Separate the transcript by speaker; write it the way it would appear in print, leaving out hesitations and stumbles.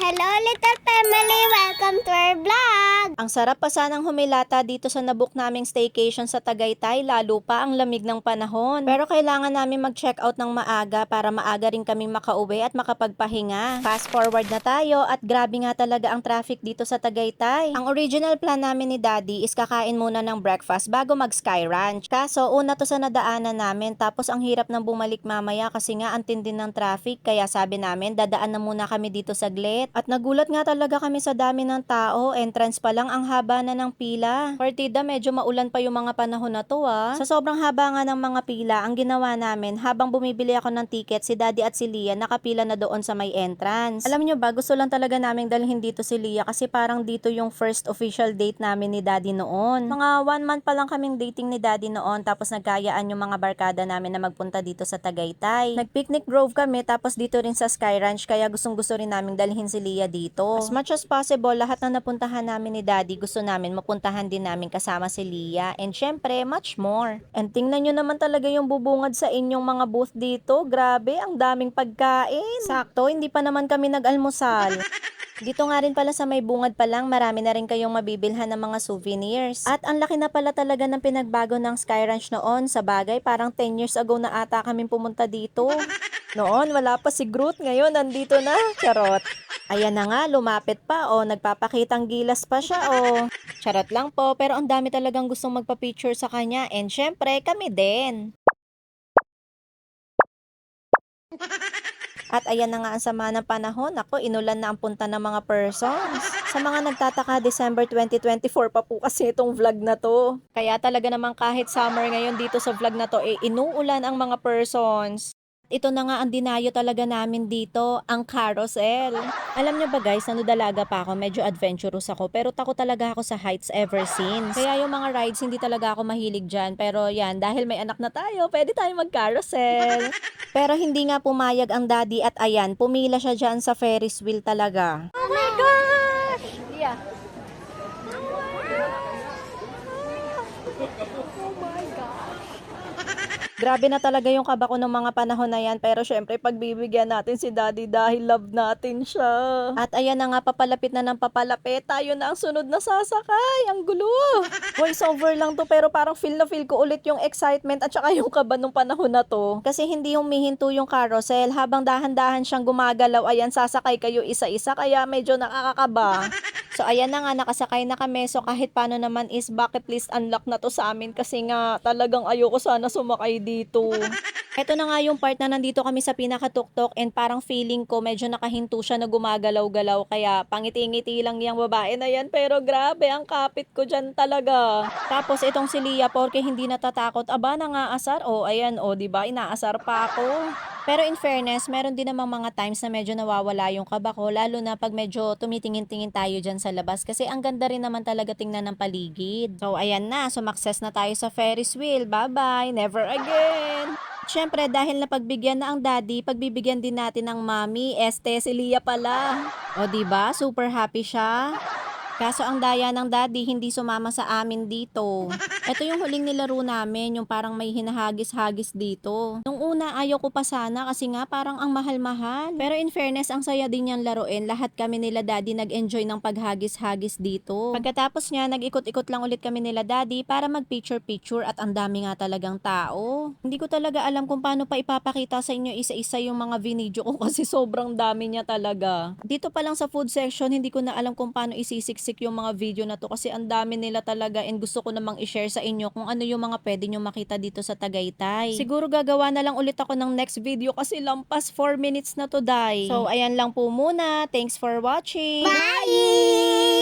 Speaker 1: Hello, little family! Welcome to our vlog!
Speaker 2: Ang sarap pa sanang humilata dito sa nabook naming staycation sa Tagaytay, lalo pa ang lamig ng panahon. Pero kailangan namin mag-check out ng maaga para maaga rin kami makauwi at makapagpahinga. Fast forward na tayo at grabe nga talaga ang traffic dito sa Tagaytay. Ang original plan namin ni Daddy is kakain muna ng breakfast bago mag-Sky Ranch. Kaso una to sa nadaanan namin tapos ang hirap ng bumalik mamaya kasi nga ang tindi ng traffic, kaya sabi namin dadaan na muna kami dito saglit. At nagulat nga talaga kami sa dami ng tao, entrance pa lang ang haba na ng pila. Partida, medyo maulan pa yung mga panahon na to Sa sobrang haba nga ng mga pila, ang ginawa namin, habang bumibili ako ng ticket, si Daddy at si Lia nakapila na doon sa may entrance. Alam nyo ba, gusto lang talaga namin dalhin dito si Lia kasi parang dito yung first official date namin ni Daddy noon. Mga 1 month pa lang kaming dating ni Daddy noon, tapos nagkayaan yung mga barkada namin na magpunta dito sa Tagaytay. Nag-picnic grove kami, tapos dito rin sa Sky Ranch, kaya gustong gusto rin namin dalhin si Lia dito. As much as possible, lahat na napuntahan namin ni Daddy, gusto namin mapuntahan din namin kasama si Lia. And syempre, much more. And tingnan nyo naman talaga yung bubungad sa inyong mga booth dito. Grabe, ang daming pagkain. Sakto, hindi pa naman kami nag-almusal. Dito nga rin pala sa may bungad pa lang, marami na rin kayong mabibilhan ng mga souvenirs. At ang laki na pala talaga ng pinagbago ng Sky Ranch noon. Sa bagay, parang 10 years ago na ata kami pumunta dito. Noon, wala pa si Groot. Ngayon, nandito na. Charot. Ayan na nga, lumapit pa. Nagpapakitang gilas pa siya. Charot lang po, pero ang dami talagang gustong magpa-picture sa kanya. And syempre, kami din. At ayan na nga ang sama ng panahon. Ako, inulan na ang punta ng mga persons. Sa mga nagtataka, December 2024 pa po kasi itong vlog na to. Kaya talaga naman kahit summer ngayon dito sa vlog na to, inuulan ang mga persons. Ito na nga ang dinayo talaga namin dito, ang carousel. Alam niyo ba guys, dalaga pa ako, medyo adventurous ako, pero takot talaga ako sa heights ever since. Kaya yung mga rides, hindi talaga ako mahilig dyan. Pero yan, dahil may anak na tayo, pwede tayo mag-carousel. Pero hindi nga pumayag ang Daddy at ayan, pumila siya dyan sa Ferris wheel talaga.
Speaker 1: Oh my gosh!
Speaker 2: Yeah. Grabe na talaga yung kaba ko ng mga panahon na yan, pero syempre pagbibigyan natin si Daddy dahil love natin siya. At ayan na nga, papalapit na ng papalapit, tayo na ang sunod na sasakay. Ang gulo. Voice over lang to, pero parang feel na feel ko ulit yung excitement at saka yung kaba ng panahon na to. Kasi hindi humihinto yung carousel, habang dahan-dahan siyang gumagalaw, ayan, sasakay kayo isa-isa, kaya medyo nakakakaba. So ayan na nga, nakasakay na kami. So kahit paano naman is bucket list unlock na to sa amin kasi nga talagang ayoko sana sumakay dito. Ito na nga yung part na nandito kami sa pinakatuktok and parang feeling ko medyo nakahinto siya na gumagalaw-galaw, kaya pangiti-ngiti lang yung babae na yan, pero grabe ang kapit ko dyan talaga. Tapos itong si Lia, porke hindi natatakot, aba nangaasar, ayan diba, inaasar pa ako. Pero in fairness, meron din namang mga times na medyo nawawala yung kaba ko, lalo na pag medyo tumitingin-tingin tayo dyan sa labas kasi ang ganda rin naman talaga tingnan ng paligid. So ayan na, sumakses na tayo sa Ferris wheel. Bye-bye, never again! Siyempre, dahil napagbigyan na ang Daddy, pagbibigyan din natin ng Mommy, si Lia pala. Diba? Super happy siya. Kaso ang daya ng Daddy, hindi sumama sa amin dito. Ito yung huling nilaro namin, yung parang may hinahagis-hagis dito. Nung una, ayaw ko pa sana kasi nga parang ang mahal-mahal. Pero in fairness, ang saya din niyang laruin. Lahat kami nila Daddy nag-enjoy ng paghagis-hagis dito. Pagkatapos niya, nag-ikot-ikot lang ulit kami nila Daddy para mag-picture-picture at ang dami nga talagang tao. Hindi ko talaga alam kung paano pa ipapakita sa inyo isa-isa yung mga video ko kasi sobrang dami niya talaga. Dito pa lang sa food section, hindi ko na alam kung paano isisiksik yung mga video na to kasi ang dami nila talaga and gusto ko namang i-share sa inyo kung ano yung mga pwede nyo makita dito sa Tagaytay. Siguro gagawa na lang ulit ako ng next video kasi lampas 4 minutes na to, Day. So ayan lang po muna. Thanks for watching.
Speaker 1: Bye!